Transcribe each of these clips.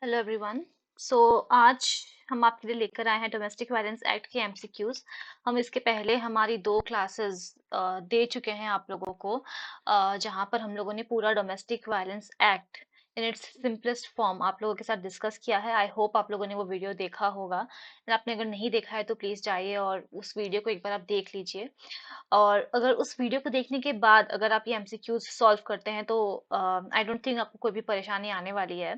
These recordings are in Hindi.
Hello everyone. सो आज हम आपके लिए लेकर आए हैं डोमेस्टिक वायलेंस एक्ट के एमसीक्यूज। हम इसके पहले हमारी 2 क्लासेस दे चुके हैं आप लोगों को, जहां पर हम लोगों ने पूरा domestic violence act in its simplest form आप लोगों के साथ डिस्कस किया है। आई होप आप लोगों ने वो वीडियो देखा होगा। और आपने अगर नहीं देखा है तो प्लीज़ जाइए और उस वीडियो को एक बार आप देख लीजिए। और अगर उस वीडियो को देखने के बाद अगर आप ये एमसीक्यूज सॉल्व करते हैं तो आई डोंट थिंक आपको कोई भी परेशानी आने वाली है।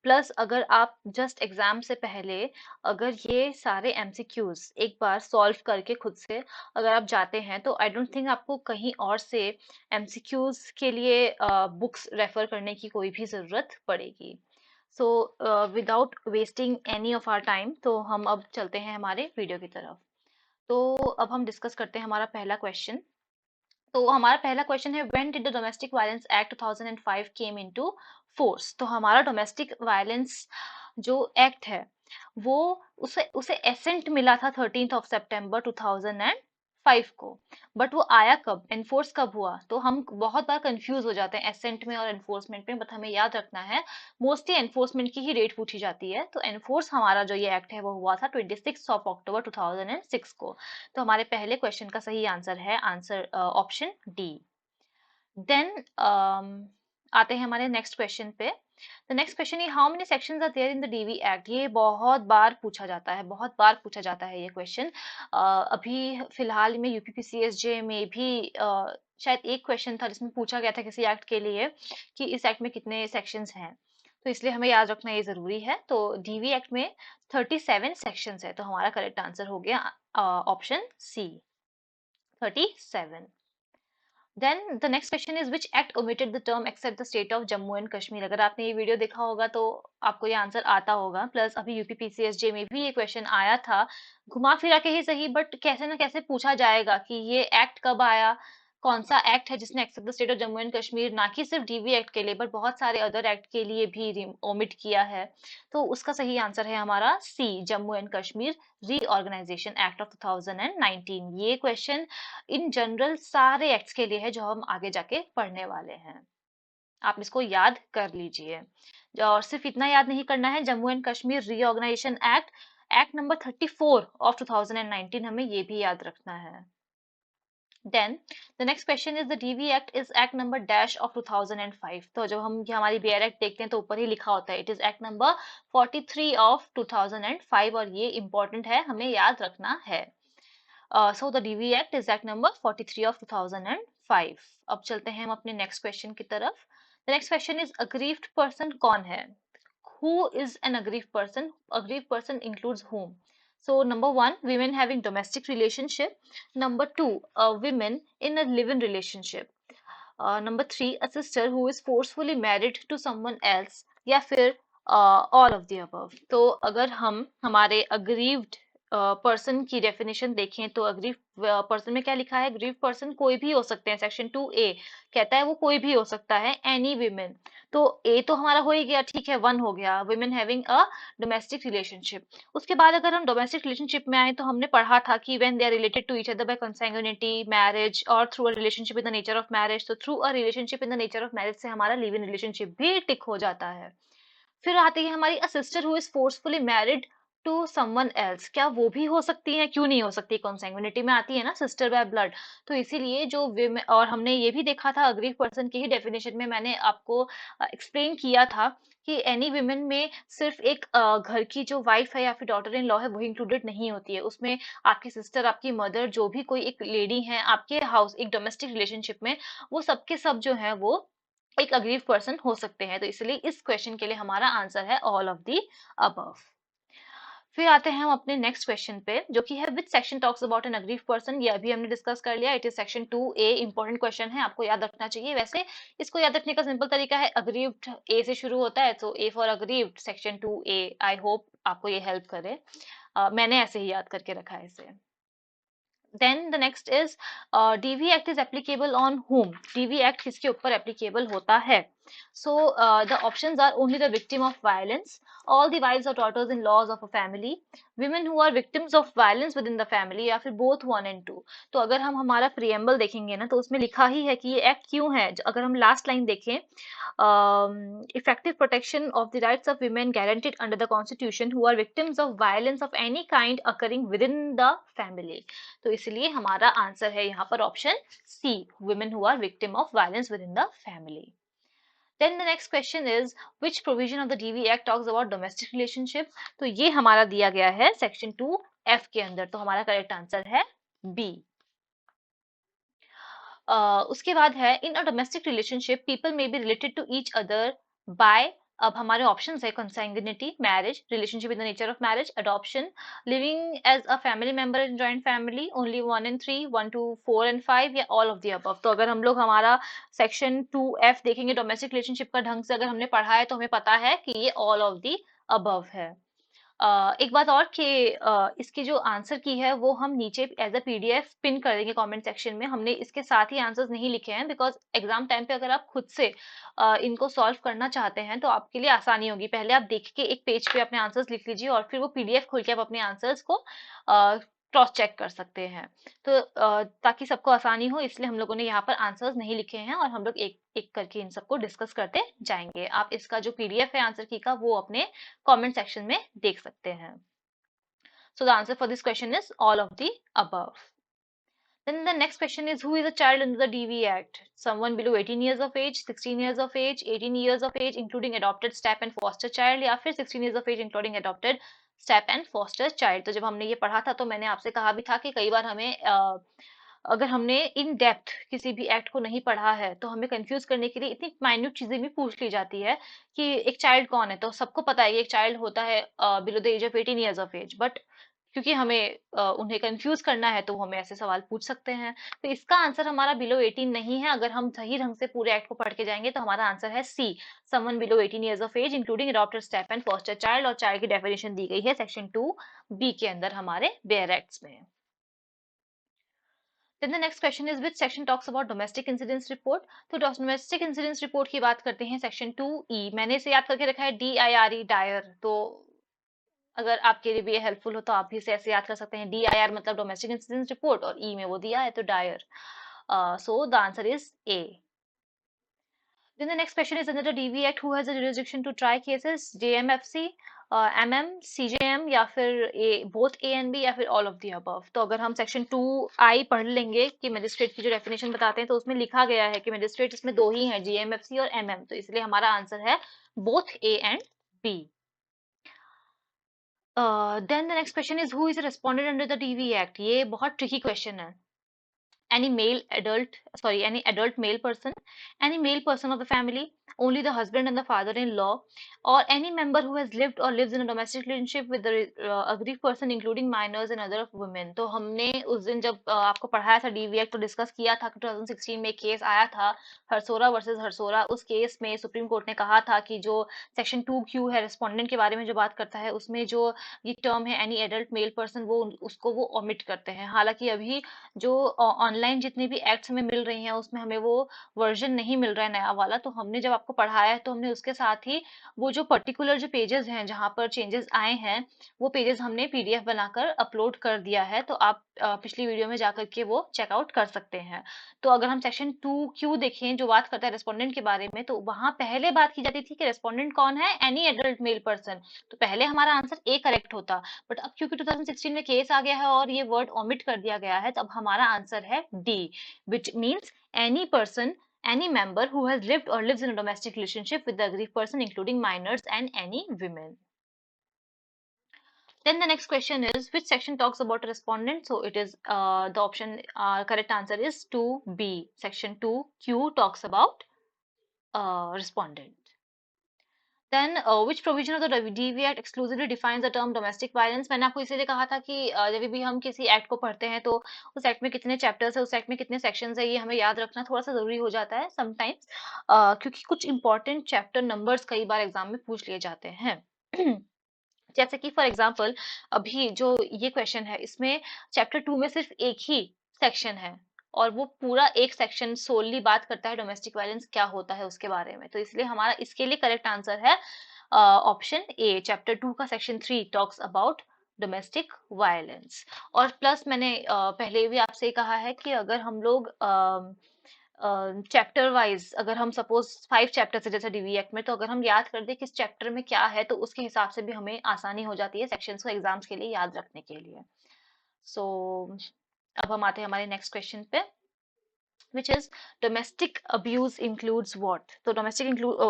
प्लस अगर आप जस्ट एग्जाम से पहले अगर ये सारे एमसीक्यूज एक बार सॉल्व करके खुद से अगर आप जाते हैं तो आई डोंट थिंक आपको कहीं और से एमसीक्यूज के लिए बुक्स रेफर करने की कोई भी ज़रूरत पड़ेगी। So without wasting any of our time तो हम अब चलते हैं हमारे वीडियो की तरफ। तो अब हम डिस्कस करते हैं हमारा पहला क्वेश्चन। तो हमारा पहला क्वेश्चन है, when did the domestic violence act 2005 came into force. तो हमारा डोमेस्टिक वायलेंस जो एक्ट है वो उसे उसे एसेंट मिला था 13 सितंबर 2005 को। बट वो आया कब, एनफोर्स कब हुआ, तो हम बहुत बार कंफ्यूज हो जाते हैं एसेंट में और एनफोर्समेंट में। बट हमें याद रखना है मोस्टली एनफोर्समेंट की ही डेट पूछी जाती है। तो एनफोर्स हमारा जो ये एक्ट है वो हुआ था 26 अक्टूबर 2006 को। तो हमारे पहले क्वेश्चन का सही आंसर है आंसर ऑप्शन डी। देन आते हैं हमारे नेक्स्ट क्वेश्चन पे। द नेक्स्ट क्वेश्चन है, how many sections are there in the DV act. ये बहुत बार पूछा जाता है, बहुत बार पूछा जाता है ये क्वेश्चन। अभी फिलहाल में यूपीपीसीएसजे में भी शायद एक क्वेश्चन था जिसमें पूछा गया था किसी एक्ट के लिए कि इस एक्ट में कितने सेक्शंस हैं। तो इसलिए हमें याद रखना ये जरूरी है। तो डीवी एक्ट में 37 सेक्शंस है। तो हमारा करेक्ट आंसर हो गया option C, 37। Then the next question is, which act omitted the term except the state of Jammu and Kashmir. अगर आपने ये वीडियो देखा होगा तो आपको ये आंसर आता होगा। प्लस अभी यूपीपीसीएसजे में भी ये क्वेश्चन आया था, घुमा फिरा के ही सही, बट कैसे ना कैसे पूछा जाएगा कि ये एक्ट कब आया, कौन सा एक्ट है जिसने except the state of Jammu and Kashmir, ना कि सिर्फ डीवी एक्ट के लिए बट बहुत सारे अदर एक्ट के लिए भी ओमिट किया है। तो उसका सही आंसर है हमारा C, Jammu and Kashmir reorganisation act of 2019। ये क्वेश्चन इन जनरल सारे एक्ट्स के लिए है जो हम आगे जाके पढ़ने वाले हैं। आप इसको याद कर लीजिए। और सिर्फ इतना याद नहीं करना है, Jammu and Kashmir reorganisation act, act number 34 of 2019, हमें ये भी याद रखना है। Then the next question is, the DV act is act number dash of 2005। तो जब हम हमारी बीआर एक्ट देखते हैं तो ऊपर ही लिखा होता है it is act number 43 of 2005, और ये इंपॉर्टेंट है, हमें याद रखना है। So the DV Act is Act number 43 of 2005. अब चलते हैं हम अपने नेक्स्ट क्वेश्चन की तरफ। The next question is, aggrieved person कौन है? Who is an aggrieved person? Aggrieved person includes whom? So number one, women having domestic relationship. Number two, women in a live-in relationship. Number three, a sister who is forcefully married to someone else. या फिर all of the above. तो अगर हम हमारे aggrieved पर्सन की डेफिनेशन देखें तो अग्रीव पर्सन में क्या लिखा है, अग्रीव पर्सन कोई भी हो सकते हैं। सेक्शन 2A कहता है वो कोई भी हो सकता है, एनी विमेन। तो ए तो हमारा हो ही गया, ठीक है, 1 हो गया, women having a domestic relationship. उसके बाद अगर हम डोमेस्टिक रिलेशनशिप में आए तो हमने पढ़ा था कि when they are related to each other by consanguinity, marriage और through a relationship in the nature of marriage. तो through a relationship in the nature of marriage से हमारा लिव इन रिलेशनशिप भी टिक हो जाता है। फिर आती है हमारी a sister who is forcefully married to someone else. क्या वो भी हो सकती है, क्यों नहीं हो सकती, कॉन्सैंग्विनिटी में आती है ना सिस्टर बाय ब्लड। तो इसीलिए जो और हमने ये भी देखा था अग्रीव पर्सन की ही डेफिनेशन में, मैंने आपको एक्सप्लेन किया था कि एनी विमेन में सिर्फ एक घर की जो वाइफ है या फिर डॉटर इन लॉ है वही इंक्लूडेड नहीं होती है। उसमें आपकी सिस्टर, आपकी मदर, जो भी कोई एक लेडी है आपके हाउस एक डोमेस्टिक रिलेशनशिप में, वो सबके सब जो है वो एक अग्रीव पर्सन हो सकते हैं। तो इसलिए इस क्वेश्चन के लिए हमारा आंसर है ऑल ऑफ दी अबव। फिर आते हैं हम अपने नेक्स्ट क्वेश्चन पे, जो कि है which section talks about an aggrieve person. ये अभी हमने डिस्कस कर लिया, it is section 2A। Important question है, आपको याद रखना चाहिए। वैसे इसको याद रखने का सिंपल तरीका है, अग्रीव्ड ए से शुरू होता है तो A for aggrieved, section 2A। I hope आपको ये हेल्प करे। मैंने ऐसे ही याद करके रखा है इसे। Then the next is, DV act is applicable on whom। DV act किसके ऊपर एप्लीकेबल होता है? So the options are only the victim of violence, all the wives or daughters in laws of a family, women who are victims of violence within the family, या फिर both 1 and 2। तो अगर हम हमारा प्रियम्बल देखेंगे ना तो उसमें लिखा ही है कि ये एक्ट क्यों है। अगर हम लास्ट लाइन देखें, effective protection of the rights of women guaranteed under the constitution who are victims of violence of any kind occurring within the family। तो इसलिए हमारा आंसर है यहाँ पर option C, women who are victim of violence within the family। Then the next question is which provision of the DV Act talks about domestic relationship। तो ये हमारा दिया गया है सेक्शन 2F के अंदर, तो हमारा करेक्ट आंसर है बी। उसके बाद है in a domestic relationship people may be related to each other by. अब हमारे ऑप्शंस है consanguinity, marriage, relationship in the nature of marriage, adoption, living as a family member in joint family, only 1 and 3, 1 to 4 and 5, या ऑल ऑफ द अबव। तो अगर हम लोग हमारा सेक्शन 2F देखेंगे डोमेस्टिक रिलेशनशिप का ढंग से अगर हमने पढ़ा है तो हमें पता है कि ये ऑल ऑफ द अबव है। एक बात और कि इसकी जो आंसर की है वो हम नीचे एज अ पीडीएफ पिन कर देंगे कमेंट सेक्शन में। हमने इसके साथ ही आंसर्स नहीं लिखे हैं बिकॉज एग्जाम टाइम पे अगर आप खुद से इनको सॉल्व करना चाहते हैं तो आपके लिए आसानी होगी। पहले आप देख के एक पेज पे अपने आंसर्स लिख लीजिए और फिर वो पीडीएफ खोल के आप अपने आंसर्स को क्रॉस चेक कर सकते हैं। तो ताकि सबको आसानी हो इसलिए हम लोगों ने यहाँ पर आंसर्स नहीं लिखे हैं और हम लोग एक एक करके इन सबको डिस्कस करते जाएंगे। आप इसका जो पीडीएफ है आंसर की का वो अपने कमेंट सेक्शन में देख सकते हैं। So the answer for this question is all of the above. Then the next question is who is a child under the DV Act? Someone below 18 years of age, 16 years of age, 18 years of age including adopted step and foster child, या फिर 16 years of age including adopted step and foster child। तो जब हमने ये पढ़ा था तो मैंने आपसे कहा भी था कि कई बार हमें अगर हमने इन डेप्थ किसी भी एक्ट को नहीं पढ़ा है तो हमें कंफ्यूज करने के लिए इतनी माइन्यूट चीजें भी पूछ ली जाती है कि एक चाइल्ड कौन है। तो सबको पता है कि एक चाइल्ड होता है below the age of 18 years of age, but क्योंकि हमें उन्हें कंफ्यूज करना है तो वो हमें ऐसे सवाल पूछ सकते हैं। तो इसका आंसर हमारा बिलो 18 नहीं है। अगर हम सही ढंग से पूरे एक्ट को पढ़ के जाएंगे तो हमारा आंसर है C, someone below 18 years of age including adopted step and foster child. और चाइल्ड की डेफिनेशन दी गई है सेक्शन 2B के अंदर हमारे बेयर एक्ट्स में। Then the next question is which section talks about domestic incidents report। तो domestic incidents report की बात करते हैं सेक्शन 2E। मैंने इसे याद करके रखा है DIRE, डायर। तो अगर आपके लिए भी ये हेल्पफुल हो तो आप भी इसे ऐसे याद कर सकते हैं। DIR मतलब डोमेस्टिक इंसिडेंट रिपोर्ट और ई में वो दिया है तो डायर। So the answer is A. Then the next question is under the DV Act who has the jurisdiction to try cases? JMFC, MM, CJM, या फिर both A and B, या फिर all of the above। तो अगर हम सेक्शन 2I पढ़ लेंगे कि मजिस्ट्रेट की जो डेफिनेशन बताते हैं तो उसमें लिखा गया है कि मजिस्ट्रेट इसमें दो ही हैं, JMFC और MM। तो इसलिए हमारा आंसर है both A and B। Then the next question is who is a respondent under the DV Act। ये बहुत ट्रिकी क्वेश्चन है। Any adult male person, any male person of the family, only the husband and the father-in-law, or any member who has lived or lives in a domestic relationship with the aggrieved person including minors and other women। तो हमने उस दिन जब आपको पढ़ाया था डीवी एक्ट तो डिस्कस किया था कि 2016 में केस आया था हरसोरा वर्सेस हरसोरा। उस केस में सुप्रीम कोर्ट ने कहा था कि जो सेक्शन 2Q है रेस्पोंडेंट के बारे में जो बात करता है उसमें जो ये टर्म है एनी एडल्ट मेल पर्सन वो उसको वो ओमिट करते हैं। हालांकि अभी जो ऑनलाइन जितने भी एक्ट्स हमें मिल रही हैं उसमें हमें वो वर्जन नहीं मिल रहा है नया वाला। तो हमने जब आपको पढ़ाया है तो हमने उसके साथ ही वो जो पर्टिकुलर जो पेजेस हैं जहाँ पर चेंजेस आए हैं वो पेजेस हमने पीडीएफ बनाकर अपलोड कर दिया है। तो आप पिछली वीडियो में जाकर के वो चेकआउट कर सकते हैं। तो अगर हम सेक्शन 2Q देखें जो बात करता है रेस्पोंडेंट के बारे में तो वहां पहले बात की जाती थी कि रेस्पोंडेंट कौन है, एनी एडल्ट मेल पर्सन। तो पहले हमारा आंसर ए करेक्ट होता, बट अब क्योंकि 2016 में केस आ गया है और ये वर्ड ओमिट कर दिया गया है तो अब हमारा आंसर है D, which means any person, any member who has lived or lives in a domestic relationship with the aggrieved person including minors and any women। Then the next question is which section talks about a respondent? So it is the option correct answer is 2B, section 2Q talks about respondent। Then which provision of the DV Act exclusively defines the term domestic violence। मैंने आपको इसीलिए कहा था कि जब भी हम किसी एक्ट को पढ़ते हैं तो उस एक्ट में कितने चैप्टर्स है, उस एक्ट में कितने सेक्शंस है, ये हमें याद रखना थोड़ा सा जरूरी हो जाता है समटाइम्स, क्योंकि कुछ इंपॉर्टेंट चैप्टर नंबर्स कई बार एग्जाम में पूछ लिए जाते हैं। जैसे कि फॉर एग्जाम्पल अभी जो ये क्वेश्चन है इसमें चैप्टर 2 में सिर्फ एक ही सेक्शन है और वो पूरा एक सेक्शन सोलली बात करता है डोमेस्टिक वायलेंस क्या होता है उसके बारे में। तो इसलिए हमारा इसके लिए करेक्ट आंसर है ऑप्शन ए। चैप्टर 2 का section 3 talks about domestic violence. और प्लस मैंने पहले भी आपसे कहा है कि अगर हम लोग चैप्टर वाइज, अगर हम सपोज 5 चैप्टर है जैसे डीवी एक्ट में, तो अगर हम याद कर दे किस चैप्टर में क्या है तो उसके हिसाब से भी हमें आसानी हो जाती है सेक्शंस को एग्जाम्स के लिए याद रखने के लिए। सो अब हम आते हैं हमारे नेक्स्ट क्वेश्चन पे, which is domestic abuse includes what? तो domestic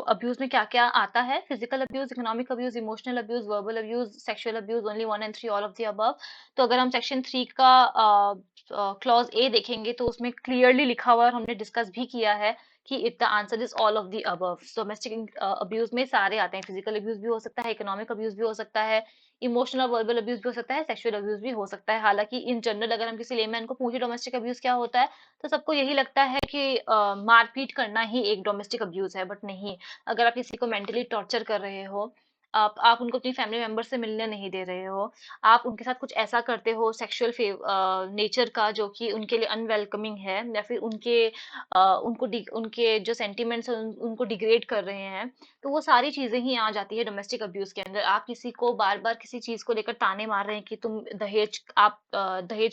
abuse में क्या क्या आता है? physical abuse, economic abuse, emotional abuse, verbal abuse, sexual abuse, only one and three, all of the above। तो अगर हम सेक्शन 3 का क्लॉज ए देखेंगे तो उसमें क्लियरली लिखा हुआ है और हमने डिस्कस भी किया है कि it the answer is all of the above. Domestic abuse में सारे आते हैं, फिजिकल अब्यूज भी हो सकता है, इकोनॉमिक अब्यूज भी हो सकता है, इमोशनल वर्बल अब्यूज भी हो सकता है, सेक्सुअल अब्यूज भी हो सकता है। हालांकि इन जनरल अगर हम किसी लेमैन को पूछे डोमेस्टिक अब्यूज क्या होता है तो सबको यही लगता है कि मारपीट करना ही एक डोमेस्टिक अब्यूज है, बट नहीं। अगर आप किसी को मेंटली टॉर्चर कर रहे हो, आप उनको अपनी फैमिली मेंबर से मिलने नहीं दे रहे हो, आप उनके साथ कुछ ऐसा करते हो सेक्सुअल नेचर का जो कि उनके लिए अनवेलकमिंग है, या फिर उनके जो सेंटिमेंट्स हैं उनको डिग्रेड कर रहे हैं, तो वो सारी चीजें ही आ जाती है डोमेस्टिक अब्यूज के अंदर। आप किसी को बार बार किसी चीज को लेकर ताने मार रहे हैं कि तुम दहेज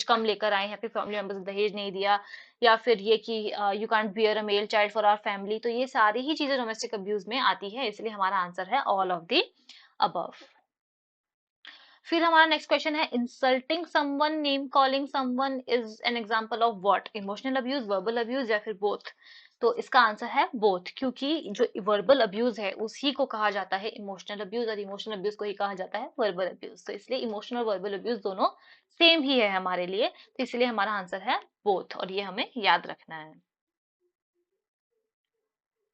कम लेकर आए हैं, फिर फैमिली मेंबर्स ने दहेज नहीं दिया, या फिर ये कि you can't bear a male child for our family, तो ये सारी ही चीजें डोमेस्टिक अब्यूज में आती है। इसलिए हमारा आंसर है ऑल ऑफ द अबव। फिर हमारा नेक्स्ट क्वेश्चन है, insulting someone, name calling someone is an example of what? Emotional abuse, verbal abuse, या फिर बोथ? तो इसका आंसर है बोथ, क्योंकि जो वर्बल अब्यूज है उसी को कहा जाता है इमोशनल अब्यूज, और इमोशनल अब्यूज को ही कहा जाता है वर्बल अब्यूज। तो इसलिए इमोशनल और वर्बल अब्यूज दोनों सेम ही है हमारे लिए, तो इसलिए हमारा आंसर है बोथ, और ये हमें याद रखना है।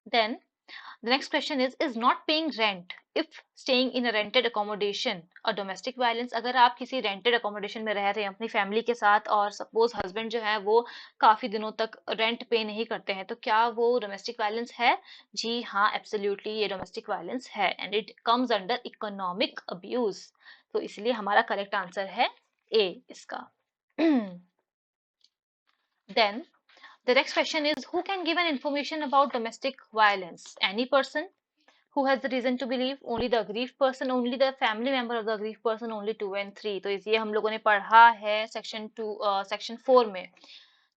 Then the next question is not paying rent if staying in a rented accommodation a domestic violence? अगर आप किसी rented accommodation में रह रहे हैं अपनी फैमिली के साथ, और सपोज हस्बैंड जो है वो काफी दिनों तक रेंट पे नहीं करते हैं, तो क्या वो डोमेस्टिक वायलेंस है? जी हाँ, एब्सोल्युटली ये डोमेस्टिक वायलेंस है, and it comes under economic abuse. तो इसलिए हमारा करेक्ट आंसर है ए इसका। Then the next question is, who can give an information about domestic violence? Any person who has the reason to believe, only the aggrieved person, only the family member of the aggrieved person, only 2 and 3। तो ये हम लोगों ने पढ़ा है सेक्शन 4 में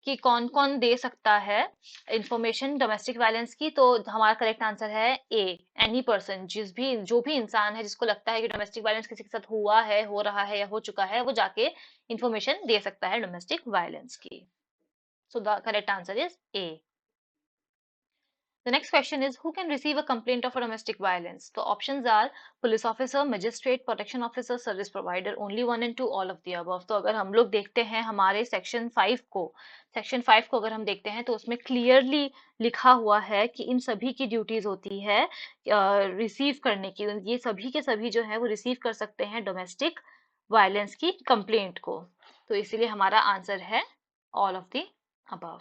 कि कौन कौन दे सकता है इंफॉर्मेशन डोमेस्टिक वायलेंस की। तो हमारा करेक्ट आंसर है ए, एनी पर्सन, जो भी इंसान है जिसको लगता है कि डोमेस्टिक वायलेंस किसी के साथ हुआ है, हो रहा है या हो चुका है, वो जाके इंफॉर्मेशन दे सकता है डोमेस्टिक वायलेंस की। So the correct answer is A. The next question is, who can receive a complaint of a domestic violence? So options are police officer, magistrate, protection officer, service provider, only one and two, all of the above। तो अगर हम लोग देखते हैं हमारे सेक्शन 5 को अगर हम देखते हैं तो उसमें क्लियरली लिखा हुआ है कि इन सभी की ड्यूटीज होती है रिसीव करने की। ये सभी के सभी जो है वो रिसीव कर सकते हैं डोमेस्टिक वायलेंस की कंप्लेंट को। तो इसीलिए हमारा आंसर है ऑल ऑफ द अबव।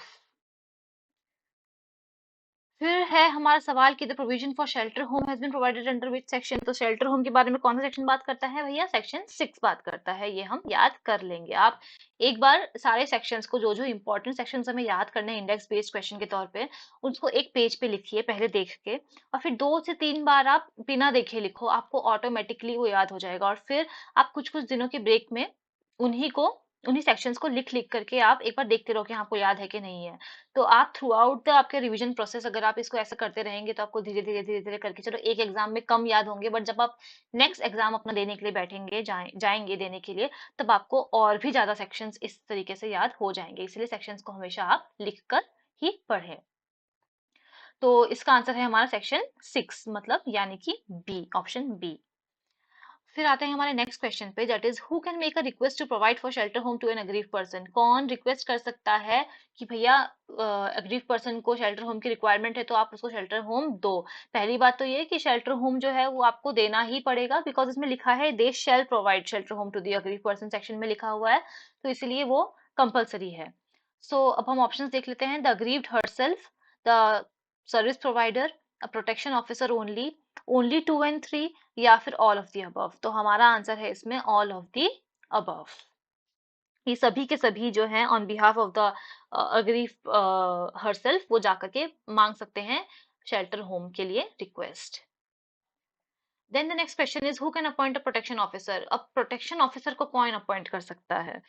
फिर है हमारा सवाल कि the provision for shelter home has been provided under which section? तो शेल्टर होम के बारे में कौन सा सेक्शन बात करता है भैया? सेक्शन 6 बात करता है, ये हम याद कर लेंगे। आप एक बार सारे सेक्शंस को, जो जो इंपॉर्टेंट सेक्शंस हमें याद करने हैं इंडेक्स बेस्ड क्वेश्चन के तौर पे, उसको एक पेज पे लिखिए पहले देख के, और फिर 2 से 3 बार आप बिना देखे लिखो, आपको ऑटोमेटिकली वो याद हो जाएगा। और फिर आप कुछ कुछ दिनों के ब्रेक में उन्हीं सेक्शंस को लिख लिख करके आप एक बार देखते रहो कि आपको याद है कि नहीं है। तो आप थ्रू आउट द आपके रिवीजन प्रोसेस अगर आप इसको ऐसा करते रहेंगे तो आपको धीरे धीरे करके, चलो एक एग्जाम में कम याद होंगे, बट जब आप नेक्स्ट एग्जाम अपना देने के लिए बैठेंगे, जाएंगे देने के लिए, तब आपको और भी ज्यादा सेक्शंस इस तरीके से याद हो जाएंगे। इसलिए सेक्शंस को हमेशा आप लिख कर ही पढ़ें। तो इसका आंसर है हमारा सेक्शन 6, मतलब यानी कि बी, ऑप्शन बी। फिर आते हैं हमारे नेक्स्ट क्वेश्चन पे, that is who can make a request to provide for shelter home to an aggrieve person? कौन रिक्वेस्ट कर सकता है कि भैया अग्रीव पर्सन को शेल्टर होम की रिक्वायरमेंट है तो आप उसको शेल्टर होम दो? पहली बात तो ये कि शेल्टर होम जो है वो आपको देना ही पड़ेगा, बिकॉज इसमें लिखा है they shall provide shelter home to the aggrieved person, section में लिखा हुआ है, तो इसलिए वो कंपलसरी है। सो अब हम ऑप्शंस देख लेते हैं, the aggrieved herself, the service provider, a protection officer only 2 and 3, या फिर ऑल ऑफ द अबव। तो हमारा आंसर है इसमें ऑल ऑफ द अबव। ये सभी के सभी जो हैं on behalf of the aggrieved herself वो जाकर के मांग सकते हैं शेल्टर होम के लिए request. Then the next question is who can appoint a protection officer. अब प्रोटेक्शन ऑफिसर को कौन अपॉइंट कर सकता है?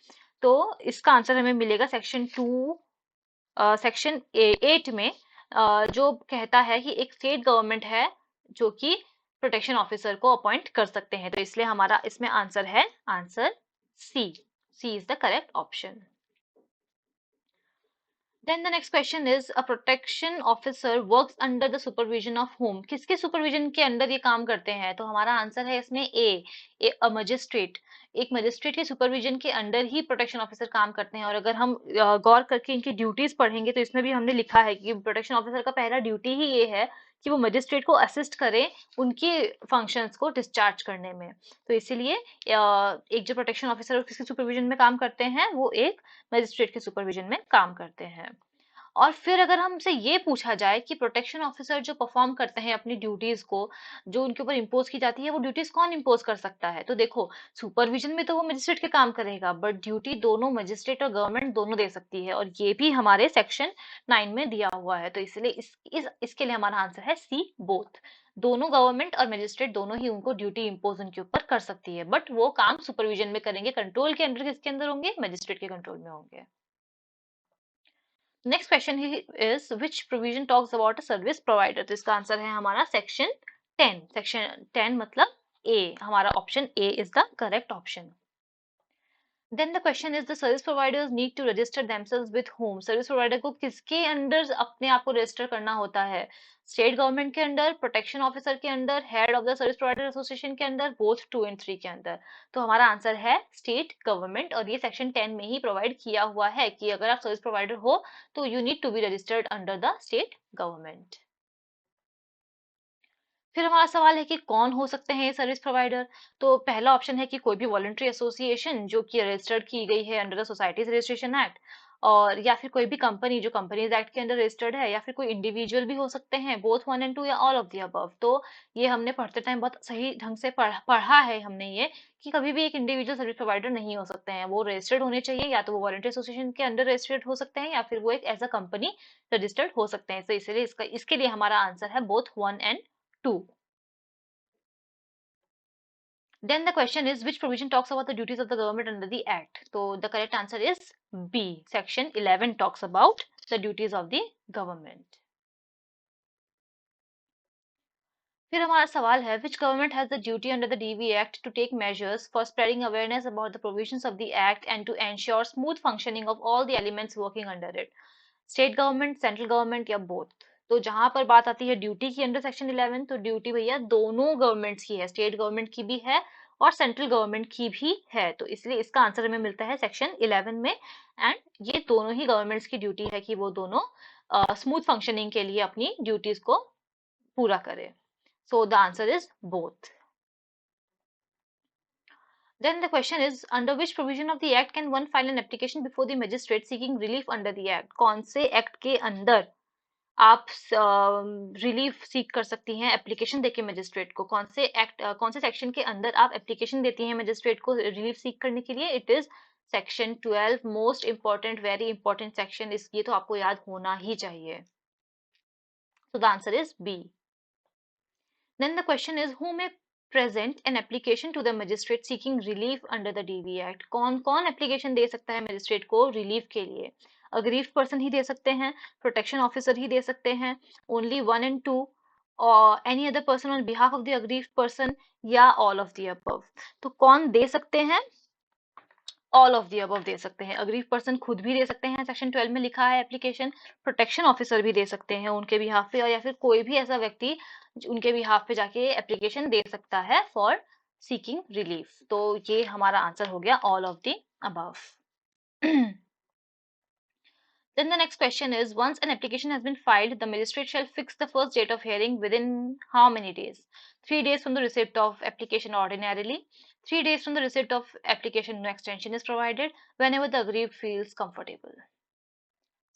तो इसका आंसर हमें मिलेगा सेक्शन 2 सेक्शन 8 में, जो कहता है कि एक स्टेट गवर्नमेंट है जो कि प्रोटेक्शन ऑफिसर को अपॉइंट कर सकते हैं। तो इसलिए हमारा इसमें आंसर है answer C. C is the correct option. Then the next question is a protection officer works under the supervision of whom? किसके supervision के अंदर ये काम करते हैं? तो हमारा आंसर है इसमें a magistrate। एक मजिस्ट्रेट के सुपरविजन के अंडर ही प्रोटेक्शन ऑफिसर काम करते हैं। और अगर हम गौर करके इनकी ड्यूटीज पढ़ेंगे तो इसमें भी हमने लिखा है कि प्रोटेक्शन ऑफिसर का पहला ड्यूटी ही ये है कि वो मजिस्ट्रेट को असिस्ट करें उनके फंक्शंस को डिस्चार्ज करने में। तो इसीलिए एक जो प्रोटेक्शन ऑफिसर किसके सुपरविजन में काम करते हैं वो एक मजिस्ट्रेट के सुपरविजन में काम करते हैं। और फिर अगर हमसे ये पूछा जाए कि प्रोटेक्शन ऑफिसर जो परफॉर्म करते हैं अपनी ड्यूटीज को, जो उनके ऊपर इम्पोज की जाती है, वो ड्यूटीज कौन इम्पोज कर सकता है? तो देखो, सुपरविजन में तो वो मजिस्ट्रेट के काम करेगा, बट ड्यूटी दोनों मजिस्ट्रेट और गवर्नमेंट दोनों दे सकती है, और ये भी हमारे सेक्शन 9 में दिया हुआ है। तो इसलिए इसके लिए हमारा आंसर है सी, बोथ। दोनों गवर्नमेंट और मजिस्ट्रेट दोनों ही उनको ड्यूटी इम्पोज उनके ऊपर कर सकती है, बट वो काम सुपरविजन में करेंगे। कंट्रोल के अंडर किसके अंदर होंगे? मजिस्ट्रेट के कंट्रोल में होंगे। Next question is which provision talks about a service provider. तो इसका आंसर है हमारा सेक्शन 10। सेक्शन 10 मतलब ए। हमारा option A is the correct option. Then the question is the service providers need to register themselves with home. Service provider को किसके अंडर अपने आप को रजिस्टर करना होता है? स्टेट गवर्नमेंट के अंडर, प्रोटेक्शन ऑफिसर के अंदर, head of the service provider association के अंदर, बोथ 2 एंड 3 के अंदर। तो हमारा आंसर है स्टेट गवर्नमेंट, और ये सेक्शन 10 में ही प्रोवाइड किया हुआ है कि अगर आप सर्विस प्रोवाइडर हो तो you need to be registered under the state government. फिर हमारा सवाल है कि कौन हो सकते हैं ये सर्विस प्रोवाइडर। तो पहला ऑप्शन है कि कोई भी वॉलंटरी एसोसिएशन जो कि रजिस्टर्ड की गई है under the societies registration act, और या फिर कोई भी कंपनी जो कंपनीज एक्ट के अंडर रजिस्टर्ड है, या फिर कोई इंडिविजुअल भी हो सकते हैं, बोथ 1 एंड 2 या ऑल ऑफ द अबव। तो ये हमने पढ़ते टाइम बहुत सही ढंग से पढ़ा है हमने ये, कि कभी भी एक इंडिविजुअल सर्विस प्रोवाइडर नहीं हो सकते हैं। वो रजिस्टर्ड होने चाहिए, या तो वो वॉलंटरी एसोसिएशन के अंडर रजिस्टर्ड हो सकते हैं, या फिर वो एक एज अ कंपनी रजिस्टर्ड हो सकते हैं। तो इसलिए इसके लिए हमारा आंसर है both 1 and 2। Then the question is which provision talks about the duties of the government under the act? So the correct answer is B. Section 11 talks about the duties of the government. फिर हमारा सवाल है which government has the duty under the DV Act to take measures for spreading awareness about the provisions of the act and to ensure smooth functioning of all the elements working under it? State government, central government या बोथ? तो जहां पर बात आती है ड्यूटी की अंडर सेक्शन 11, तो ड्यूटी भैया दोनों गवर्नमेंट्स की है, स्टेट गवर्नमेंट की भी है और सेंट्रल गवर्नमेंट की भी है। तो इसलिए इसका आंसर हमें मिलता है सेक्शन 11 में, एंड ये दोनों ही गवर्नमेंट्स की ड्यूटी है कि वो दोनों स्मूथ फंक्शनिंग के लिए अपनी ड्यूटीज को पूरा करें। सो the answer is both. Then the question is under which provision of the act can one file an application before the magistrate seeking relief under the act? कौन से एक्ट के अंदर आप रिलीफ सीख कर सकती हैं, एप्लीकेशन देके मजिस्ट्रेट को? कौन से एक्ट, कौन से सेक्शन के अंदर आप एप्लीकेशन देती हैं मजिस्ट्रेट को रिलीफ सीख करने के लिए? It is section 12, most important, very important section. इस ये तो आपको याद होना ही चाहिए। So the answer is B. Then the question is who may present an application to the magistrate seeking relief under the DV Act? कौन कौन एप्लीकेशन दे सकता है मजिस्ट्रेट को रिलीफ के लिए? अग्रीव्ड पर्सन ही दे सकते हैं, प्रोटेक्शन ऑफिसर ही दे सकते हैं, ओनली 1 एंड 2, और any other person on behalf of the aggrieved person, या ऑल ऑफ द अबव? तो कौन दे सकते हैं? ऑल ऑफ दी अबव दे सकते हैं। अग्रीव पर्सन खुद भी दे सकते हैं, सेक्शन 12 में लिखा है एप्लीकेशन। प्रोटेक्शन ऑफिसर भी दे सकते हैं उनके बिहाफ पे, और या फिर कोई भी ऐसा व्यक्ति उनके बिहाफ पे जाके एप्लीकेशन दे सकता है फॉर सीकिंग रिलीफ। तो ये हमारा आंसर हो गया all of the above. Then the next question is once an application has been filed, the magistrate shall fix the first date of hearing within how many days? 3 days from the receipt of application ordinarily, 3 days from the receipt of application no extension is provided, whenever the aggrieved feels comfortable.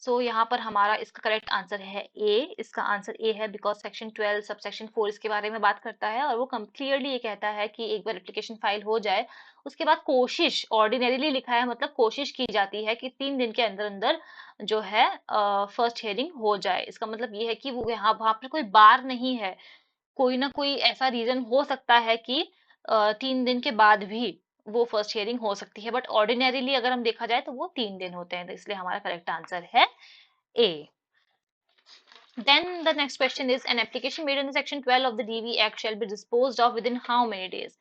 सो यहाँ पर हमारा इसका करेक्ट आंसर है ए। इसका आंसर ए है बिकॉज सेक्शन 12 सब सेक्शन 4 इसके बारे में बात करता है और वो क्लियरली ये कहता है कि एक बार एप्लीकेशन फाइल हो जाए उसके बाद कोशिश, ऑर्डिनरीली लिखा है मतलब कोशिश की जाती है कि 3 दिन के अंदर अंदर जो है फर्स्ट हियरिंग हो जाए। इसका मतलब ये है कि वो यहाँ वहां पर कोई बार नहीं है, कोई ना कोई ऐसा रीजन हो सकता है कि 3 दिन के बाद भी वो फर्स्ट हियरिंग हो सकती है, बट ऑर्डिनरीली अगर हम देखा जाए तो वो 3 दिन होते हैं, तो इसलिए हमारा करेक्ट आंसर है ए। Then the next question is, an application made under section 12 of the DV Act shall be disposed of within how many days?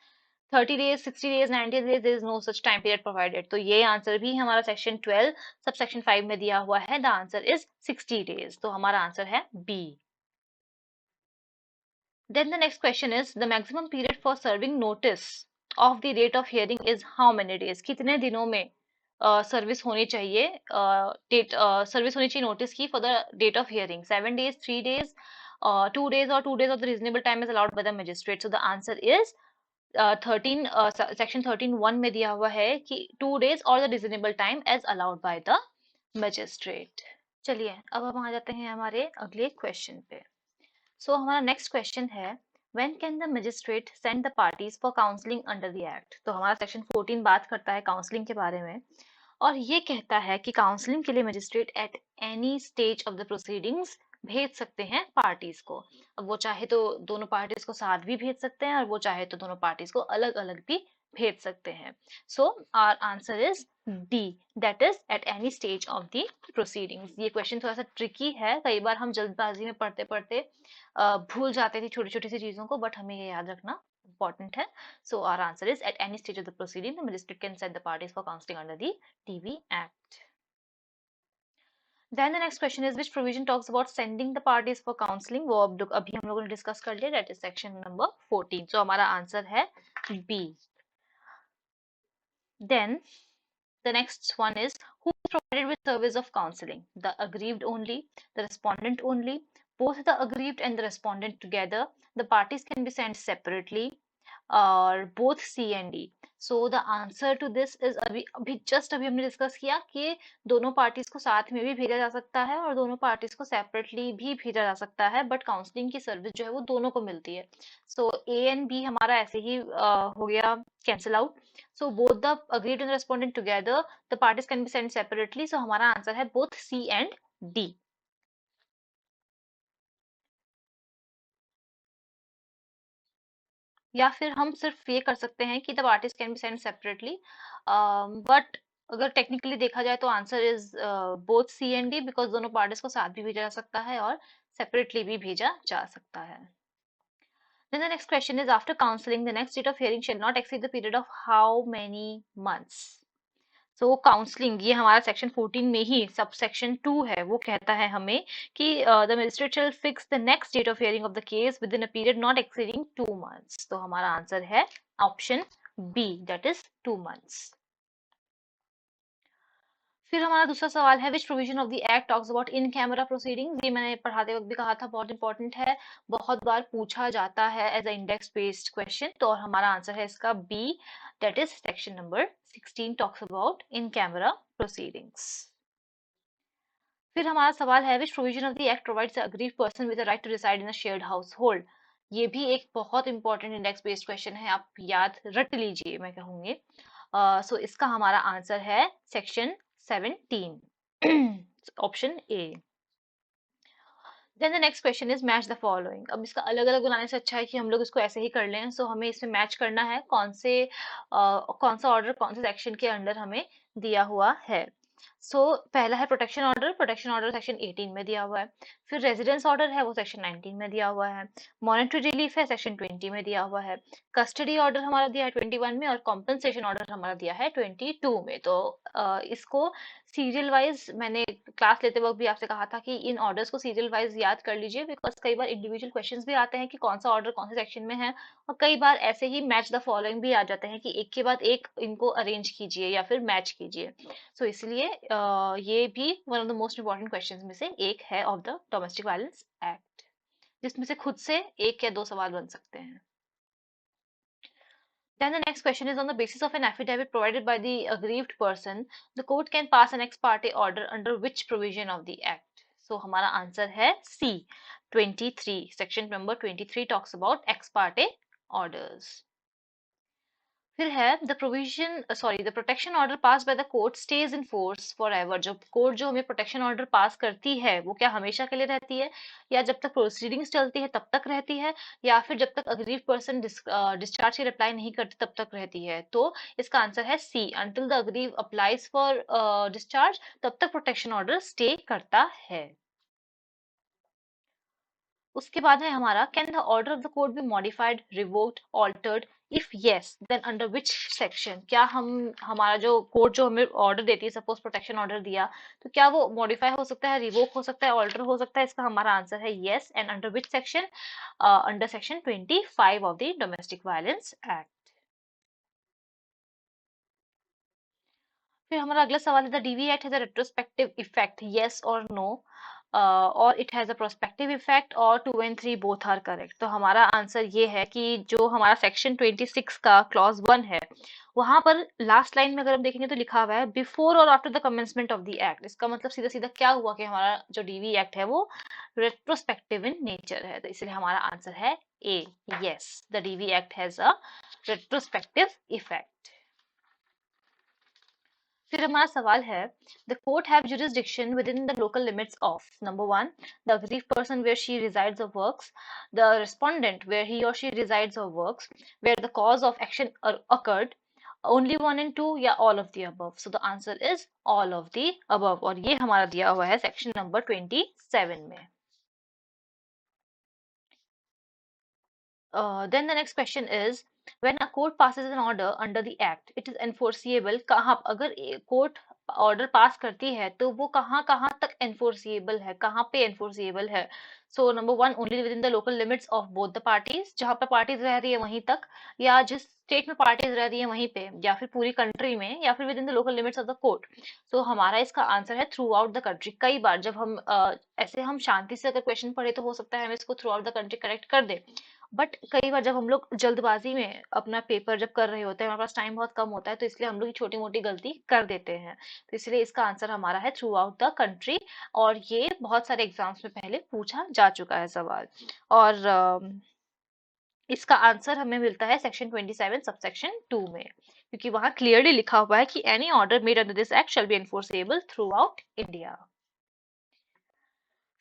30 days, 60 days, 90 days, there is no such time period provided. तो ये आंसर भी हमारा सेक्शन 12 सब सेक्शन 5 में दिया हुआ है। द आंसर इज 60 days, तो हमारा आंसर है B. Then the next question is, the maximum period for serving notice of the date of hearing is how many days? कितने दिनों में सर्विस होनी चाहिए, डेट सर्विस होनी चाहिए नोटिस की for the date of hearing? 7 days, 3 days, 2 days और 2 days of the reasonable time is allowed by the magistrate. So the answer is 13 section 13(1) में दिया हुआ है कि 2 days और द reasonable time as allowed by the magistrate. चलिए अब हम आ जाते हैं हमारे अगले क्वेश्चन पे। सो हमारा नेक्स्ट क्वेश्चन है, when can the magistrate send the parties for counselling under the act? तो हमारा सेक्शन 14 बात करता है काउंसलिंग के बारे में और ये कहता है कि काउंसलिंग के लिए magistrate eight any stage of the proceedings भेज सकते हैं पार्टीज को। अब वो चाहे तो दोनों पार्टीज को साथ भी भेज सकते हैं और वो चाहे तो दोनों पार्टीज को अलग अलग भी भेज सकते हैं। So our answer is D, that is at any stage of the proceedings. ये क्वेश्चन थोड़ा सा ट्रिकी है, कई बार हम जल्दबाजी में पढ़ते पढ़ते भूल जाते थे छोटी छोटी सी चीजों को, बट हमें ये याद रखना important है। So our answer is, at any stage of the proceeding the magistrate can set the parties for counseling under the TV Act. Then the next question is, which provision talks about sending the parties for counseling? वो अभी हम लोगों ने डिस्कस कर लिया, that is section number 14. So हमारा आंसर है B. Then the next one is, who is provided with service of counseling? The aggrieved only, the respondent only, both the aggrieved and the respondent together, the parties can be sent separately, और both C and D. So the answer to this is, अभी अभी जस्ट अभी हमने डिस्कस किया कि दोनों पार्टीज को साथ में भी भेजा जा सकता है और दोनों पार्टीज को सेपरेटली भी भेजा जा सकता है, बट काउंसलिंग की सर्विस जो है वो दोनों को मिलती है। सो ए एंड बी हमारा ऐसे ही हो गया cancel out. So both the aggrieved and respondent together, the parties can be send separately. So हमारा आंसर है बोथ सी एंड डी। या फिर हम सिर्फ ये कर सकते हैं कि the parties can be send separately, but अगर टेक्निकली देखा जाए तो answer is both C and D, because दोनों पार्टीज को साथ भी भेजा जा सकता है और सेपरेटली भी भेजा जा सकता है। Then the next question is, after counseling the next date of hearing shall not exceed the period of how many months? So counselling ये हमारा सेक्शन 14 में ही सब सेक्शन 2 है, वो कहता है हमें कि the magistrate shall fix the next date of hearing of the case within a period not exceeding 2 months। तो हमारा आंसर है option B, that is 2 months। फिर हमारा दूसरा सवाल है, which provision of the act talks about in camera proceedings? ये मैंने पढ़ाते वक्त भी कहा था, बहुत इंपॉर्टेंट है, बहुत बार पूछा जाता है as a index based question. तो और हमारा आंसर है इसका B, that is section number 16 talks about in camera proceedings. फिर हमारा सवाल है, which provision of the act provides the aggrieved person with the right to reside in a shared household? ये भी एक बहुत इंपॉर्टेंट इंडेक्स बेस्ड क्वेश्चन है, आप याद रट लीजिए मैं कहूंगी। सो इसका हमारा आंसर है section 17, option A. Then the next question is, match the following. अब इसका अलग अलग बनाने से अच्छा है कि हम लोग इसको ऐसे ही कर लें। सो हमें इसमें मैच करना है कौन सा ऑर्डर कौन से सेक्शन के अंडर हमें दिया हुआ है। सो पहला है protection order, protection order section 18 में दिया हुआ है। फिर रेजिडेंस ऑर्डर है वो सेक्शन 19 में दिया हुआ है। मॉनेटरी रिलीफ है सेक्शन 20 में दिया हुआ है। कस्टडी ऑर्डर हमारा दिया है 21 में और कॉम्पनसेशन ऑर्डर हमारा दिया है 22 में। तो इसको सीरियल वाइज, मैंने क्लास लेते वक्त भी आपसे कहा था कि इन ऑर्डर्स को सीरियल वाइज याद कर लीजिए, बिकॉज कई बार इंडिविजुअल क्वेश्चंस भी आते हैं कि कौन सा ऑर्डर कौन से सेक्शन में है, और कई बार ऐसे ही मैच द फॉलोइंग भी आ जाते हैं कि एक के बाद एक इनको अरेंज कीजिए या फिर मैच कीजिए। सो इसलिए ये भी one of the most important questions में से एक है of the domestic violence act, जिसमें से खुद से एक या दो सवाल बन सकते हैं। Then the next question is, on the basis of an affidavit provided by the aggrieved person, the court can pass an ex parte order under which provision of the act? So हमारा आंसर है C, 23. Section number 23 talks about ex parte orders. फिर है the protection order pass by the court stage in force for ever. जब कोर्ट जो हमें प्रोटेक्शन ऑर्डर पास करती है वो क्या हमेशा के लिए रहती है, या जब तक प्रोसीडिंग्स चलती है तब तक रहती है, या फिर जब तक अग्रीव पर्सन डिस्चार्ज की रिप्लाई नहीं करती तब तक रहती है? तो इसका आंसर है C, until the aggrieved applies for discharge तब तक प्रोटेक्शन ऑर्डर स्टे करता है। उसके बाद है हमारा, can the order of the court be modified, revoked, altered? If yes then under which section? क्या हमारा जो कोर्ट जो हमें ऑर्डर देती है, सपोज प्रोटेक्शन ऑर्डर दिया, तो क्या वो मॉडिफाई हो सकता है, रिवोक हो सकता है, ऑल्टर हो सकता है? इसका हमारा आंसर है yes, and under which section? Under section 25 of the domestic violence act. फिर हमारा अगला सवाल है, the DV act has a retrospective effect, yes और नो, और it has a prospective effect, और 2 एंड 3 बोथ आर करेक्ट। तो हमारा आंसर ये है कि जो हमारा सेक्शन 26 का क्लॉज 1 है, वहां पर लास्ट लाइन में अगर हम देखेंगे तो लिखा हुआ है बिफोर और after the commencement of the act. इसका मतलब सीधा सीधा क्या हुआ कि हमारा जो डीवी एक्ट है वो रेट्रोस्पेक्टिव इन नेचर है, तो इसलिए हमारा आंसर है A, yes, the DV act has a retrospective effect. फिर हमारा सवाल है, the court have jurisdiction within the local limits of, number 1, the aggrieved person where she resides or works, the respondent where he or she resides or works, where the cause of action occurred, only 1 and 2, या all of the above? So the answer is all of the above, और ये हमारा दिया हुआ है सेक्शन नंबर 27 में। Then the next question is, when a court passes an order under the act, it is enforceable कहाँ? अगर कोर्ट ऑर्डर पास करती है तो वो कहाँ कहाँ तक एनफोर्सिएबल है, कहाँ पे एनफोर्सिएबल है? So number 1, only with in the local limits of both the parties, जहाँ पे पार्टीज रह रही है वहीं तक, या जिस स्टेट में पार्टीज रह रही है वहीं पे, या फिर पूरी कंट्री में, या फिर with in the local limits of the court? तो हमारा इसका आंसर है थ्रू आउट द कंट्री। कई बार जब हम ऐसे हम शांति से अगर क्वेश्चन पढ़े तो हो सकता है हम इसको through out the country correct कर दे, बट कई बार जब हम लोग जल्दबाजी में अपना पेपर जब कर रहे होते हैं, हमारे पास टाइम बहुत कम होता है, तो इसलिए हम लोग ये छोटी मोटी गलती कर देते हैं। तो इसलिए इसका आंसर हमारा है थ्रू आउट द कंट्री, और ये बहुत सारे एग्जाम्स में पहले पूछा जा चुका है सवाल। और इसका आंसर हमें मिलता है सेक्शन 27 सबसेक्शन 2 में, क्योंकि वहां क्लियरली लिखा हुआ है कि any order made under this act shall be enforceable throughout India.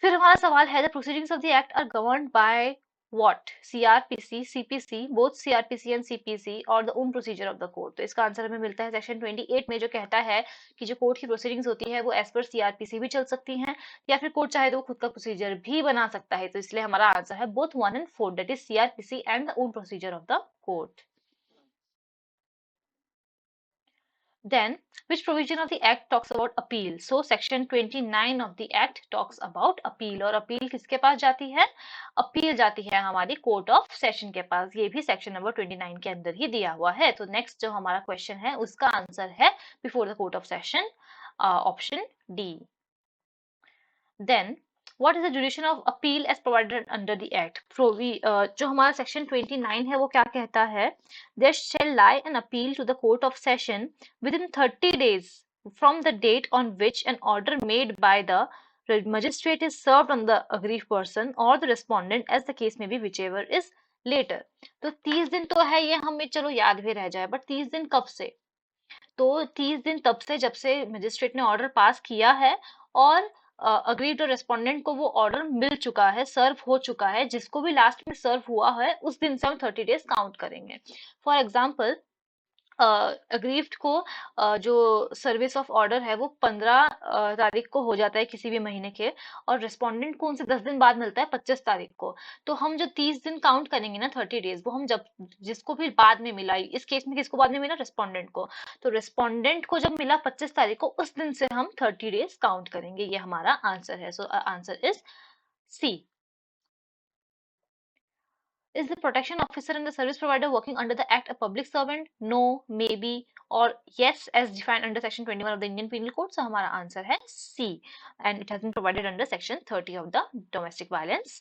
फिर हमारा सवाल है, the proceedings of the act are governed by what? CrPC, CPC, both CrPC and CPC, और the own procedure of the court? तो इसका आंसर हमें मिलता है सेक्शन 28 में, जो कहता है कि जो कोर्ट की प्रोसीडिंग्स होती है वो एज पर सीआरपीसी भी चल सकती हैं, या फिर कोर्ट चाहे तो वो खुद का प्रोसीजर भी बना सकता है। तो इसलिए हमारा आंसर है both 1 and 4, that is CrPC and the own procedure of the court. Then, which provision of the Act talks about appeal? So, Section 29 of the Act talks about appeal, और appeal किसके पास जाती है? अपील जाती है हमारी कोर्ट ऑफ सेशन के पास। ये भी सेक्शन नंबर 29 के अंदर ही दिया हुआ है। तो नेक्स्ट जो हमारा क्वेश्चन है उसका आंसर है before the court of session, option D. Then, what is the duration of appeal as provided under the act? जो हमारा section 29 है वो क्या कहता है? There shall lie an appeal to the court of session within 30 days from the date on which an order made by the magistrate is served on the aggrieved person or the respondent, as the case may be, whichever is later. तो 30 दिन तो है, ये हमें चलो याद भी रह जाए, बट 30 दिन कब से? तो 30 दिन तब से जब से मजिस्ट्रेट ने ऑर्डर पास किया है, और अग्रीड और रेस्पोंडेंट को वो ऑर्डर मिल चुका है, सर्व हो चुका है, जिसको भी लास्ट में सर्व हुआ है उस दिन से हम 30 डेज काउंट करेंगे। फॉर एग्जाम्पल, अग्रीव्ड को जो सर्विस ऑफ ऑर्डर है वो 15 तारीख को हो जाता है किसी भी महीने के, और रेस्पोंडेंट को उनसे 10 दिन बाद मिलता है 25 तारीख को। तो हम जो 30 दिन काउंट करेंगे ना, 30 डेज, वो हम जब जिसको भी बाद में मिला, इस केस में किसको बाद में मिला? रेस्पोंडेंट को। तो रेस्पोंडेंट को जब मिला 25 तारीख को, उस दिन से हम 30 डेज काउंट करेंगे। ये हमारा आंसर है। So answer is C. Is the protection officer and the service provider working under the Act a public servant? No, maybe, or yes, as defined under Section 21 of the Indian Penal Code. So हमारा आंसर है C, and it has been provided under Section 30 of the Domestic Violence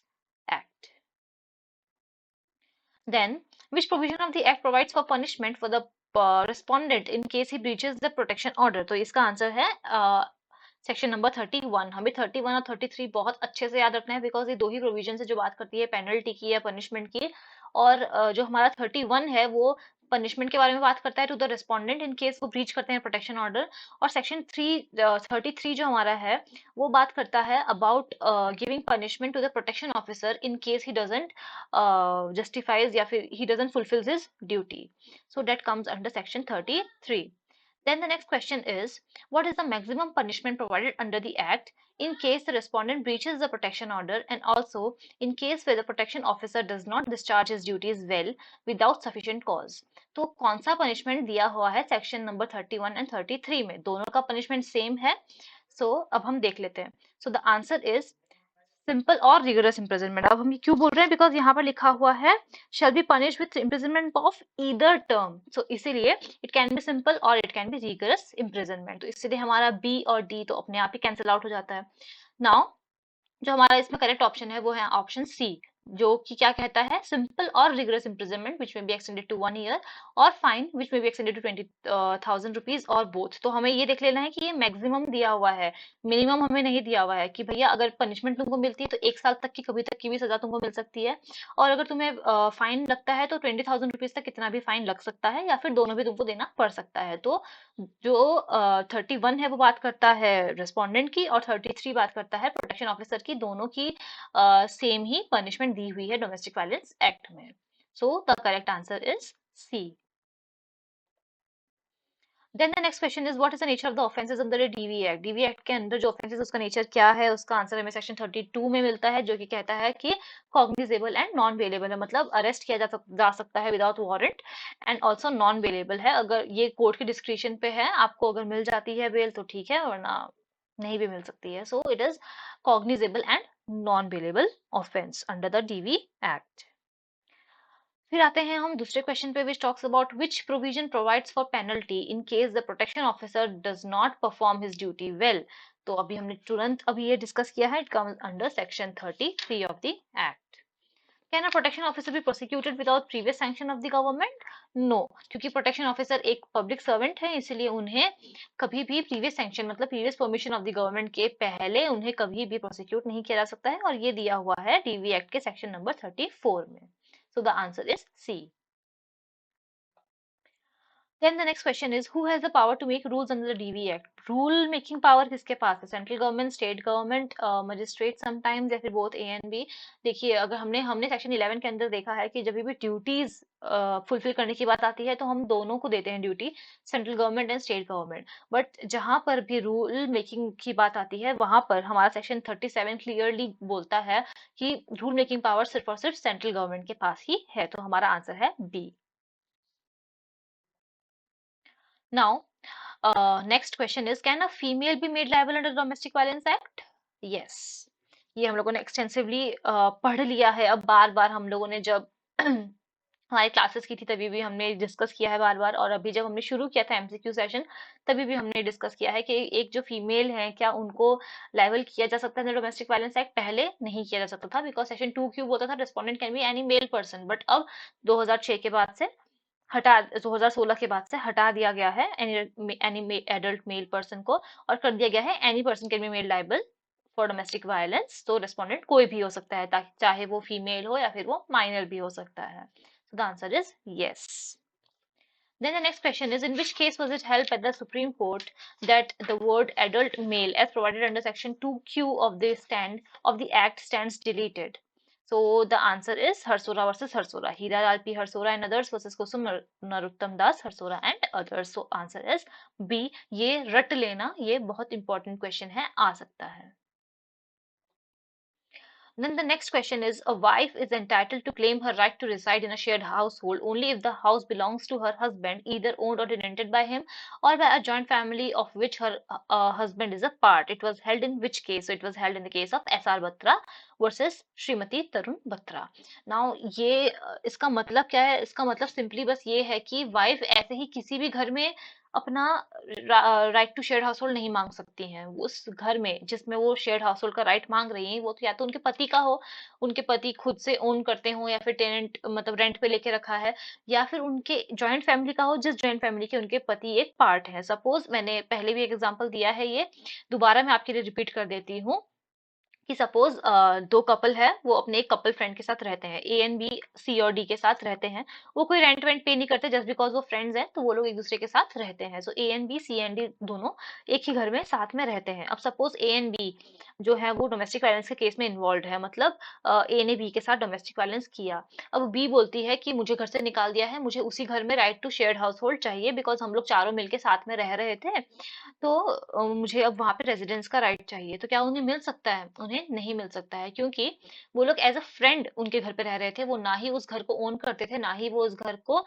Act. Then, which provision of the act provides for punishment for the respondent in case he breaches the protection order? तो इसका आंसर है सेक्शन नंबर 31. हमें 31 और 33 बहुत अच्छे से याद रखना है, बिकॉज ये दो ही प्रोविजन है जो बात करती है पेनल्टी की या पनिशमेंट की, और जो हमारा 31 है वो पनिशमेंट के बारे में बात करता है to the respondent in case वो ब्रीच करते हैं प्रोटेक्शन ऑर्डर, और सेक्शन 33 जो हमारा है वो बात करता है about giving punishment to the protection officer in case he doesn't justifies या फिर he doesn't fulfills his duty. So that comes under section 33. Then the next question is, what is the maximum punishment provided under the act in case the respondent breaches the protection order, and also in case where the protection officer does not discharge his duties well without sufficient cause? तो कौन सा पनिशमेंट दिया हुआ है सेक्शन नंबर 31 एंड 33 में? दोनों का पनिशमेंट सेम है. सो अब हम देख लेते हैं. सो द आंसर इज सिंपल और रिगरस इम्प्रिजनमेंट. अब हम ये क्यों बोल रहे हैं? बिकॉज यहाँ पर लिखा हुआ है shall be punish with imprisonment of either term. So इसीलिए इट कैन बी सिंपल और it can be rigorous imprisonment. तो इसलिए हमारा बी और डी तो अपने आप ही कैंसिल आउट हो जाता है. नाउ जो हमारा इसमें करेक्ट ऑप्शन है वो है ऑप्शन सी, जो कि क्या कहता है, सिंपल और रिगरस इम्प्रिजनमेंट विच में बी एक्सटेंडेड टू 1 ईयर और फाइन विच में बी एक्सटेंडेड टू 20,000 रुपीज और बोथ. तो हमें ये देख लेना है कि ये मैक्सिमम दिया हुआ है, मिनिमम हमें नहीं दिया हुआ है कि भैया अगर पनिशमेंट तुमको मिलती है तो 1 साल तक की, कभी तक की भी सजा तुमको मिल सकती है, और अगर तुम्हें फाइन लगता है तो 20,000 रुपीज तक कितना भी फाइन लग सकता है, या फिर दोनों भी तुमको देना पड़ सकता है. तो जो 31 है वो बात करता है रेस्पोंडेंट की, और 33 बात करता है प्रोटेक्शन ऑफिसर की. दोनों की सेम ही पनिशमेंट दी हुई है डोमेस्टिक वायलेंस एक्ट में. So the correct answer is C. Then the next question is, what is the nature of the offences under the DV Act? DV Act के अंदर जो offences उसका nature क्या है, उसका आंसर हमें सेक्शन 32 में मिलता है, जो कि कहता है कि cognizable and non bailable है, मतलब अरेस्ट किया जा सकता है without warrant, and also non bailable है. अगर ये कोर्ट की डिस्क्रिप्शन पे है, आपको अगर मिल जाती है बेल तो ठीक है, वरना नहीं भी मिल सकती है. So it is cognizable and non bailable offense under the DV Act. फिर आते हैं हम दूसरे क्वेश्चन पे, which talks about which provision provides for penalty in case the protection officer does not perform his duty well. तो अभी हमने तुरंत अभी ये डिस्कस किया है. It comes under section 33 of the act. Can a protection officer be prosecuted without previous sanction of the government? No, क्योंकि प्रोटेक्शन ऑफिसर एक पब्लिक सर्वेंट है, इसलिए उन्हें कभी भी प्रीवियस सैंक्शन मतलब previous permission of the government के पहले उन्हें कभी भी प्रोसिक्यूट नहीं किया जा सकता है, और ये दिया हुआ है डीवी एक्ट के सेक्शन नंबर 34 में. So the answer is C. Then the next question is, who has the power to make rules under the DV Act? Rule making power किसके पास है? Central government, state government, magistrate sometimes, या फिर बोथ ए एंड बी. देखिए, अगर हमने सेक्शन 11 के अंदर देखा है कि जब भी ड्यूटीज फुलफिल करने की बात आती है तो हम दोनों को देते हैं duty, central government and state government. But जहां पर भी रूल मेकिंग की बात आती है वहां पर हमारा सेक्शन 37 क्लियरली बोलता है कि रूल मेकिंग पावर सिर्फ और सिर्फ सेंट्रल गवर्नमेंट के पास ही है. तो हमारा आंसर है B. Now, next question is, can a female be made liable under Domestic Violence Act? Yes. ये हम लोगों ने एक्सटेंसिवली पढ़ लिया है. अब बार बार हम लोगों ने जब हमारी क्लासेस की थी तभी भी हमने डिस्कस किया है बार बार, और अभी जब हमने शुरू किया था एमसीक्यू सेशन तभी भी हमने डिस्कस किया है कि एक जो फीमेल है क्या उनको लाइबल किया जा सकता है डोमेस्टिक वायलेंस एक्ट. पहले नहीं किया जा सकता था, बिकॉज सेक्शन 2 क्यों बोलता था respondent can be any male person, but अब 2006 के बाद से 2016 के बाद से हटा दिया गया है एनी एडल्ट मेल पर्सन को, और कर दिया गया है any person can be made liable for domestic violence. तो रेस्पोंडेंट कोई भी हो सकता है, चाहे वो फीमेल हो या फिर वो माइनर भी हो सकता है. So the answer is yes. Then the next question is, in which case was it held by the Supreme Court that the word adult male as provided under section 2Q of the Act stands deleted? So the answer is Harsora versus Harsora. Hira Lal P. Harsora and others versus Kusum Narottam Das Harsora and others. So answer is B. ये रट लेना, ये बहुत important question है, आ सकता है. Then the next question is, a wife is entitled to claim her right to reside in a shared household only if the house belongs to her husband, either owned or rented by him, or by a joint family of which her husband is a part. It was held in which case? So it was held in the case of S.R. Batra versus Shrimati Tarun Batra. Now ये इसका मतलब क्या है? इसका मतलब सिंपली बस ये है कि वाइफ ऐसे ही किसी भी घर में अपना right to shared household नहीं मांग सकती हैं। उस घर में जिसमें वो शेयर्ड हाउस होल्ड का राइट मांग रही हैं, वो तो या तो उनके पति का हो, उनके पति खुद से ओन करते हो, या फिर टेनेंट मतलब रेंट पे लेके रखा है, या फिर उनके जॉइंट फैमिली का हो, जिस जॉइंट फैमिली के उनके पति एक पार्ट है। सपोज मैंने पहले भी एक एग्जांपल दिया है, ये दोबारा मैं आपके लिए रिपीट कर देती हूँ कि सपोज दो कपल है, वो अपने एक कपल फ्रेंड के साथ रहते हैं, ए एंड बी, सी और डी के साथ रहते हैं। वो कोई रेंट वेंट पे नहीं करते, जस्ट बिकॉज वो फ्रेंड्स हैं तो वो लोग एक दूसरे के साथ रहते हैं। So A and B, C and D दोनों एक ही घर में साथ में रहते हैं। अब सपोज ए एंड बी जो है वो डोमेस्टिक वायलेंस के केस में इन्वॉल्व है, मतलब ए ने बी के साथ डोमेस्टिक वायलेंस किया। अब बी बोलती है कि मुझे घर से निकाल दिया है, मुझे उसी घर में right to shared household चाहिए, बिकॉज हम लोग चारों मिलके साथ में रह रहे थे, तो मुझे अब वहां पे रेजिडेंस का राइट चाहिए। तो क्या उन्हें मिल सकता है? उन्हें नहीं मिल सकता है, क्योंकि वो लोग एज अ फ्रेंड उनके घर पे रह रहे थे। वो ना ही उस घर को ओन करते थे, ना ही वो उस घर को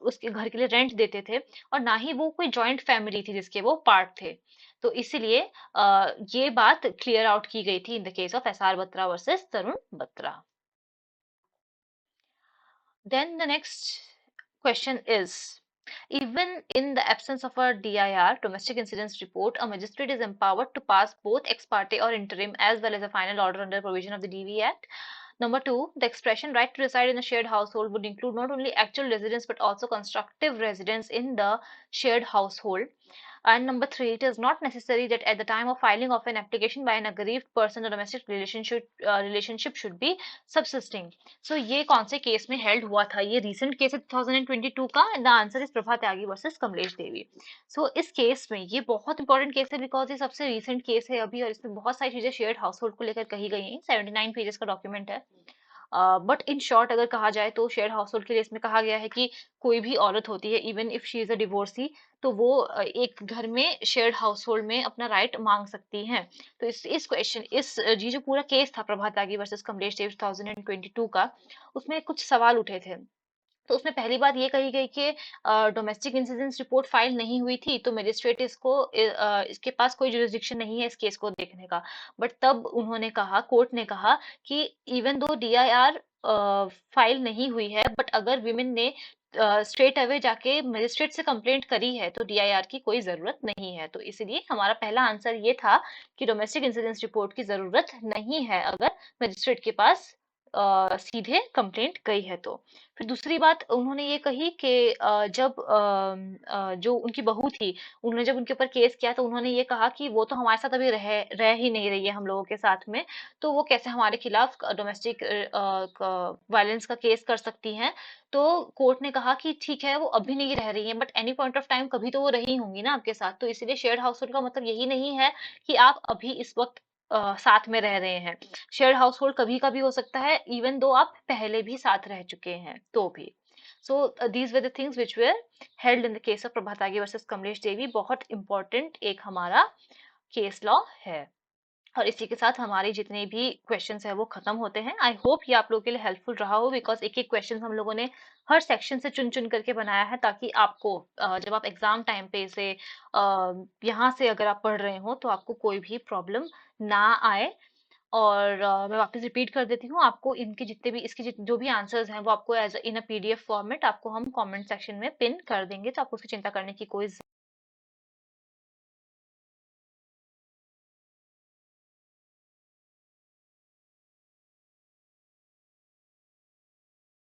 उसके घर के लिए रेंट देते थे, और ना ही वो कोई जॉइंट फैमिली थी जिसके वो पार्ट थे। तो इसलिए ये बात क्लियर आउट की गई थी इन the case of S R Batra versus Tarun Batra. Then the next question is, even in the absence of a DIR, domestic incidents report, a magistrate is empowered to pass both ex parte or interim as well as a final order under provision of the DV Act. Number two, the expression right to reside in a shared household would include not only actual residence but also constructive residence in the shared household. And number three, it is not necessary that at the time of filing of an application by an aggrieved person, the domestic relationship should be subsisting. So ये कौन से केस में हेल्ड हुआ था? ये रीसेंट केस है 2022 का, and the answer is Prabha Tyagi versus Kamlesh Devi. So इस केस में ये बहुत इंपॉर्टेंट केस है, बिकॉज ये सबसे रीसेंट केस है अभी, और इसमें बहुत सारी चीजें शेयर्ड हाउस होल्ड को लेकर कही गई हैं। 79 पेजेस का डॉक्यूमेंट है। बट इन शॉर्ट अगर कहा जाए तो शेयर हाउस होल्ड के लिए इसमें कहा गया है कि कोई भी औरत होती है, even if she is a divorcee, तो वो एक घर में शेयर्ड हाउस होल्ड में अपना राइट मांग सकती हैं। तो इस क्वेश्चन इस ये जो पूरा केस था प्रभात त्यागी वर्सेस कमलेश देव 2022 का, उसमें कुछ सवाल उठे थे। तो उसमें पहली बात ये कही गई कि डोमेस्टिक इंसिडेंस रिपोर्ट फाइल नहीं हुई थी, तो मजिस्ट्रेट इसके पास कोई जुरिस्डिक्शन नहीं है इस केस को देखने का। बट तब उन्होंने कहा, कोर्ट ने कहा कि इवन दो डीआईआर फाइल नहीं हुई है, बट अगर विमेन ने स्ट्रेट अवे जाके मजिस्ट्रेट से कंप्लेंट करी है तो डीआईआर की कोई जरूरत नहीं है। तो इसलिए हमारा पहला आंसर ये था कि डोमेस्टिक इंसिडेंस रिपोर्ट की जरूरत नहीं है अगर मजिस्ट्रेट के पास सीधे कंप्लेंट गई है तो। फिर दूसरी बात उन्होंने ये कही कि जब जो उनकी बहू थी, उन्होंने जब उनके ऊपर केस किया तो उन्होंने ये कहा कि वो तो हमारे साथ अभी रह ही नहीं रही है हम लोगों के साथ में, तो वो कैसे हमारे खिलाफ डोमेस्टिक वायलेंस का केस कर सकती हैं। तो कोर्ट ने कहा कि ठीक है वो अभी नहीं रह रही है, but any point of time कभी तो वो रही होंगी ना आपके साथ। तो इसलिए शेयर्ड हाउस होल्ड का मतलब यही नहीं है कि आप अभी इस वक्त साथ में रह रहे हैं। शेयर्ड हाउस होल्ड कभी कभी हो सकता है इवन दो आप पहले भी साथ रह चुके हैं तो भी। So these were the things which were held in the case of Prabhat Tyagi versus Kamlesh Devi. बहुत इंपॉर्टेंट एक हमारा केस लॉ है। और इसी के साथ हमारे जितने भी क्वेश्चंस है वो खत्म होते हैं। आई होप ये आप लोगों के लिए हेल्पफुल रहा हो, बिकॉज एक एक क्वेश्चन हम लोगों ने हर सेक्शन से चुन चुन करके बनाया है, ताकि आपको जब आप एग्जाम टाइम पे से यहाँ से अगर आप पढ़ रहे हो तो आपको कोई भी प्रॉब्लम ना आए। और मैं वापस रिपीट कर देती हूँ आपको, इनके जितने भी इसके जो भी आंसर्स हैं वो आपको as in a PDF format आपको हम कमेंट सेक्शन में पिन कर देंगे, तो आपको उसकी चिंता करने की कोई